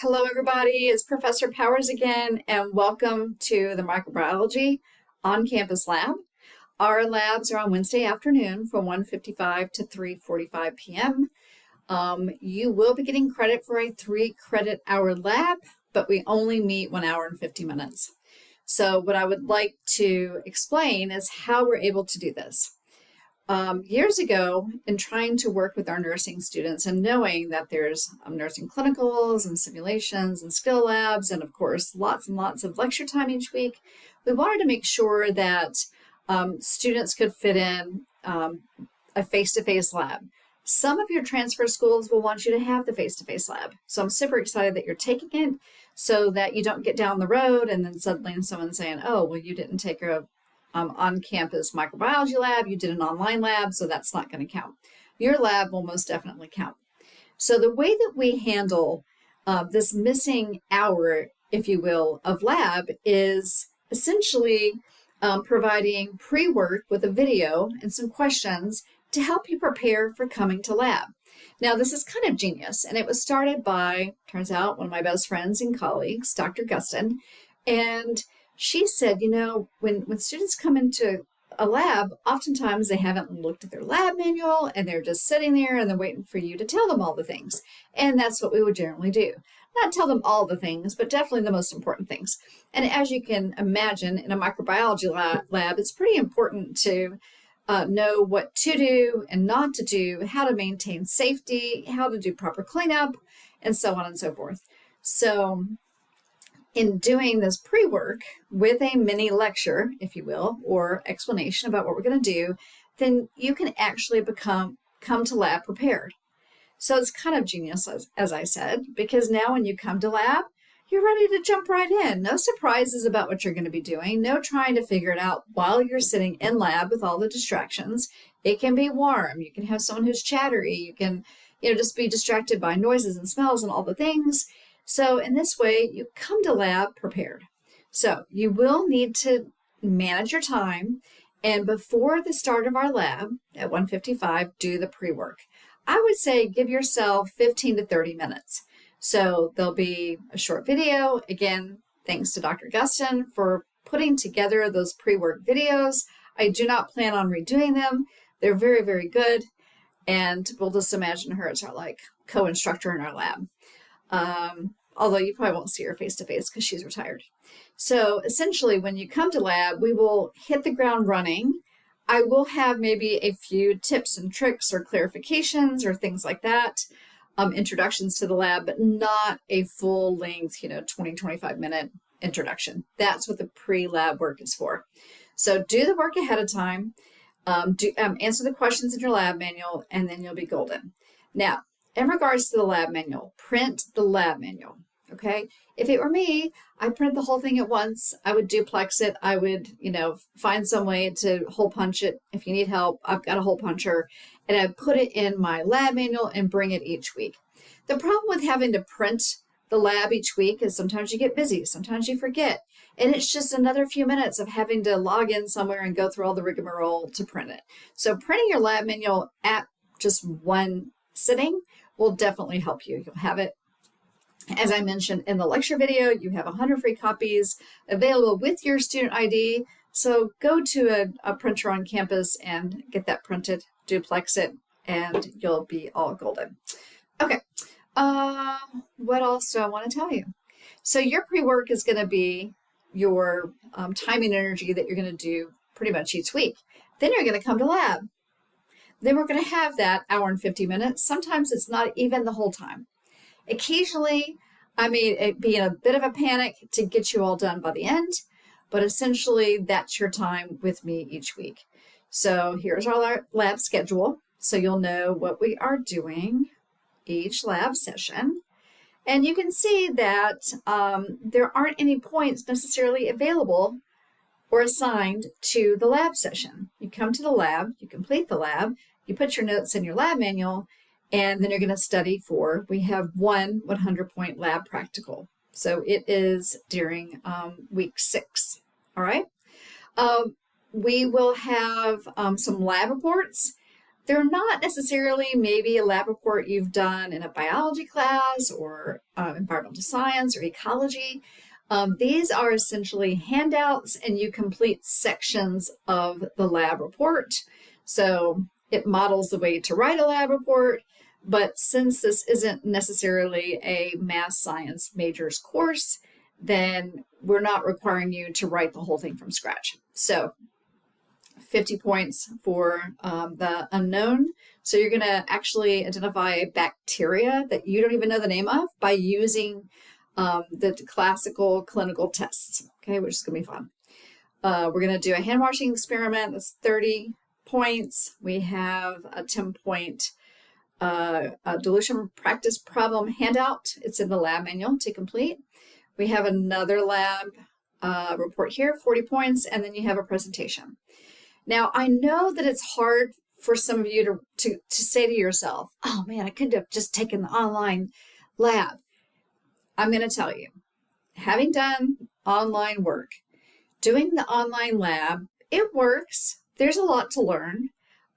Hello, everybody. It's Professor Powers again, and welcome to the Microbiology on-campus lab. Our labs are on Wednesday afternoon from 1:55 to 3:45 p.m. You will be getting credit for a 3-credit hour lab, but we only meet 1 hour and 50 minutes. So what I would like to explain is how we're able to do this. Years ago, in trying to work with our nursing students and knowing that there's nursing clinicals and simulations and skill labs and, of course, lots and lots of lecture time each week, we wanted to make sure that students could fit in a face-to-face lab. Some of your transfer schools will want you to have the face-to-face lab. So I'm super excited that you're taking it so that you don't get down the road and then suddenly someone's saying, oh, well, you didn't take a on-campus microbiology lab, you did an online lab, so that's not going to count. Your lab will most definitely count. So the way that we handle this missing hour, if you will, of lab is essentially providing pre-work with a video and some questions to help you prepare for coming to lab. Now, this is kind of genius, and it was started by, turns out, one of my best friends and colleagues, Dr. Gustin, and she said, you know, when students come into a lab, oftentimes they haven't looked at their lab manual and they're just sitting there and they're waiting for you to tell them all the things. And that's what we would generally do. Not tell them all the things, but definitely the most important things. And as you can imagine, in a microbiology lab, it's pretty important to know what to do and not to do, how to maintain safety, how to do proper cleanup, and so on and so forth. So in doing this pre-work with a mini lecture, if you will, or explanation about what we're going to do, then you can actually come to lab prepared. So it's kind of genius, as I said, because now when you come to lab, you're ready to jump right in. No surprises about what you're going to be doing. No trying to figure it out while you're sitting in lab with all the distractions. It can be warm. You can have someone who's chattery. You can, just be distracted by noises and smells and all the things. So in this way, you come to lab prepared. So you will need to manage your time, and before the start of our lab at 1:55, do the pre-work. I would say give yourself 15 to 30 minutes. So there'll be a short video. Again, thanks to Dr. Gustin for putting together those pre-work videos. I do not plan on redoing them. They're very, very good. And we'll just imagine her as our co-instructor in our lab. Although you probably won't see her face-to-face because she's retired. So essentially, when you come to lab, we will hit the ground running. I will have maybe a few tips and tricks or clarifications or things like that, introductions to the lab, but not a full-length, 20, 25-minute introduction. That's what the pre-lab work is for. So do the work ahead of time, answer the questions in your lab manual, and then you'll be golden. Now, in regards to the lab manual, print the lab manual, okay? If it were me, I'd print the whole thing at once. I would duplex it. I would, find some way to hole punch it. If you need help, I've got a hole puncher, and I'd put it in my lab manual and bring it each week. The problem with having to print the lab each week is sometimes you get busy, sometimes you forget, and it's just another few minutes of having to log in somewhere and go through all the rigmarole to print it. So printing your lab manual at just one sitting will definitely help you. You'll have it, as I mentioned in the lecture video, you have 100 free copies available with your student ID. So go to a printer on campus and get that printed, duplex it, and you'll be all golden. Okay, what else do I want to tell you? So your pre-work is going to be your time and energy that you're going to do pretty much each week. Then you're going to come to lab. Then we're going to have that hour and 50 minutes. Sometimes it's not even the whole time. Occasionally, I may be in a bit of a panic to get you all done by the end, but essentially that's your time with me each week. So here's our lab schedule. So you'll know what we are doing each lab session. And you can see that there aren't any points necessarily available or assigned to the lab session. You come to the lab, you complete the lab, you put your notes in your lab manual, and then you're going to study for, we have one 100-point lab practical. So it is during week 6, all right? We will have some lab reports. They're not necessarily maybe a lab report you've done in a biology class or environmental science or ecology. These are essentially handouts, and you complete sections of the lab report. So it models the way to write a lab report, but since this isn't necessarily a math science majors course, then we're not requiring you to write the whole thing from scratch. So 50 points for the unknown. So you're going to actually identify a bacteria that you don't even know the name of by using the classical clinical tests, okay, which is going to be fun. We're going to do a hand washing experiment. That's 30 points. We have a 10-point dilution practice problem handout. It's in the lab manual to complete. We have another lab report here, 40 points, and then you have a presentation. Now, I know that it's hard for some of you to say to yourself, oh man, I could have just taken the online lab. I'm going to tell you, having done online work, doing the online lab, it works. There's a lot to learn,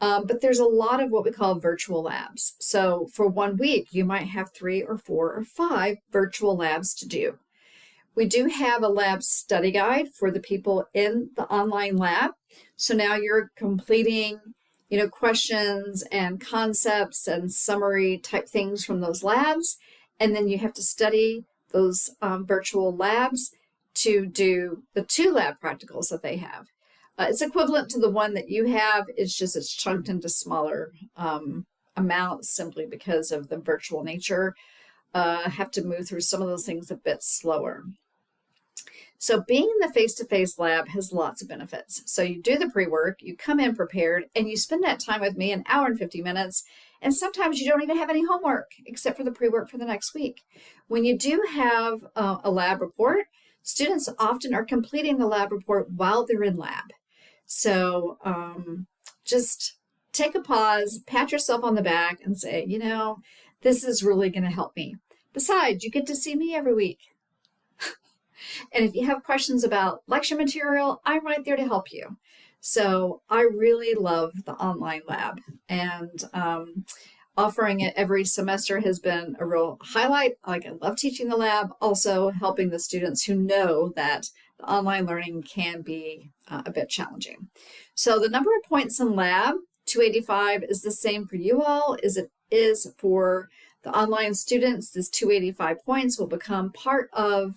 but there's a lot of what we call virtual labs. So for 1 week, you might have 3 or 4 or 5 virtual labs to do. We do have a lab study guide for the people in the online lab. So now you're completing, questions and concepts and summary type things from those labs. And then you have to study those virtual labs to do the 2 lab practicals that they have. It's equivalent to the one that you have. It's just it's chunked into smaller amounts simply because of the virtual nature. Have to move through some of those things a bit slower. So being in the face-to-face lab has lots of benefits. So you do the pre-work, you come in prepared, and you spend that time with me, an hour and 50 minutes, and sometimes you don't even have any homework except for the pre-work for the next week. When you do have a lab report, students often are completing the lab report while they're in lab. So just take a pause, pat yourself on the back, and say, this is really going to help me. Besides, you get to see me every week. And if you have questions about lecture material, I'm right there to help you. So I really love the online lab, and offering it every semester has been a real highlight. I love teaching the lab, also helping the students who know that the online learning can be a bit challenging. So the number of points in lab, 285, is the same for you all as it is for the online students. This 285 points will become part of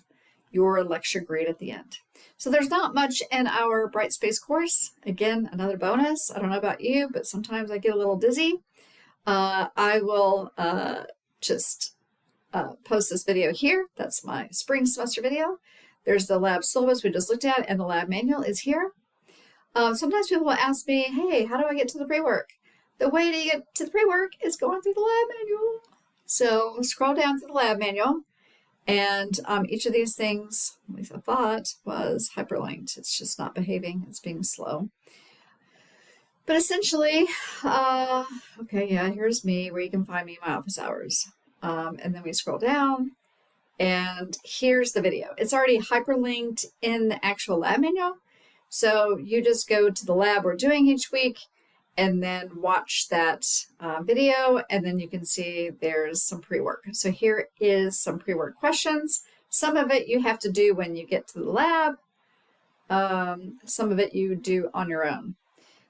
your lecture grade at the end. So there's not much in our Brightspace course. Again, another bonus. I don't know about you, but sometimes I get a little dizzy. I will just post this video here. That's my spring semester video. There's the lab syllabus we just looked at, and the lab manual is here. Sometimes people will ask me, hey, how do I get to the pre-work? The way to get to the pre-work is going through the lab manual. So scroll down to the lab manual. And each of these things, at least I thought, was hyperlinked. It's just not behaving. It's being slow. But essentially, okay, yeah, here's me, where you can find me in my office hours. And then we scroll down, and here's the video. It's already hyperlinked in the actual lab manual. So you just go to the lab we're doing each week, and then watch that video, and then you can see there's some pre-work. So here is some pre-work questions. Some of it you have to do when you get to the lab. Some of it you do on your own.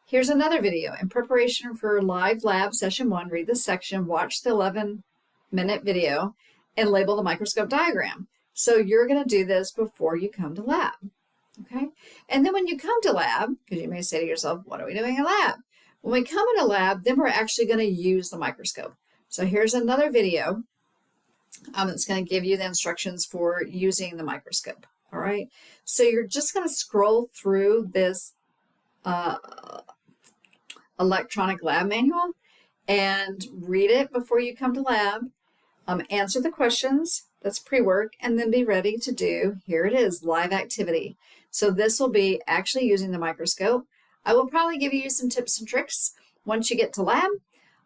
Here's another video. In preparation for live lab session 1, read this section, watch the 11-minute video, and label the microscope diagram. So you're going to do this before you come to lab. Okay? And then when you come to lab, because you may say to yourself, what are we doing in lab? When we come in a lab, then we're actually going to use the microscope. So here's another video that's going to give you the instructions for using the microscope. All right. So you're just going to scroll through this electronic lab manual and read it before you come to lab. Answer the questions. That's pre-work, and then be ready to do, here it is, live activity. So this will be actually using the microscope. I will probably give you some tips and tricks once you get to lab,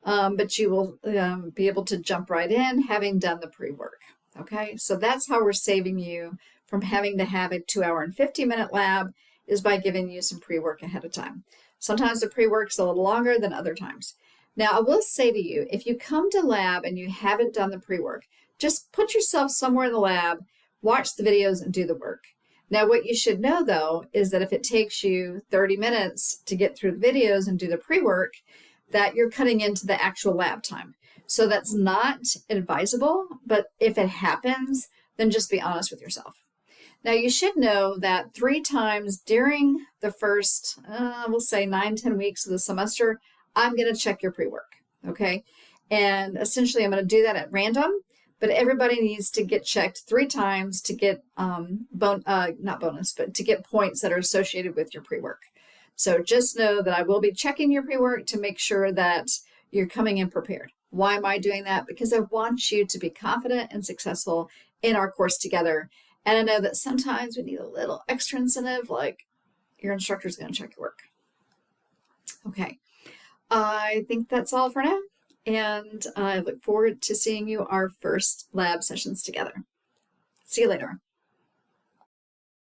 but you will be able to jump right in having done the pre-work. Okay, so that's how we're saving you from having to have a 2-hour and 50-minute lab, is by giving you some pre-work ahead of time. Sometimes the pre-work's a little longer than other times. Now, I will say to you, if you come to lab and you haven't done the pre-work, just put yourself somewhere in the lab, watch the videos, and do the work. Now, what you should know, though, is that if it takes you 30 minutes to get through the videos and do the pre-work, that you're cutting into the actual lab time. So that's not advisable, but if it happens, then just be honest with yourself. Now, you should know that 3 times during the first, we'll say 9-10 weeks of the semester, I'm going to check your pre-work, okay? And essentially, I'm going to do that at random, but everybody needs to get checked 3 times to get, not bonus, but to get points that are associated with your pre-work. So just know that I will be checking your pre-work to make sure that you're coming in prepared. Why am I doing that? Because I want you to be confident and successful in our course together. And I know that sometimes we need a little extra incentive, like your instructor is going to check your work. Okay, I think that's all for now. And I look forward to seeing you our first lab sessions together. See you later.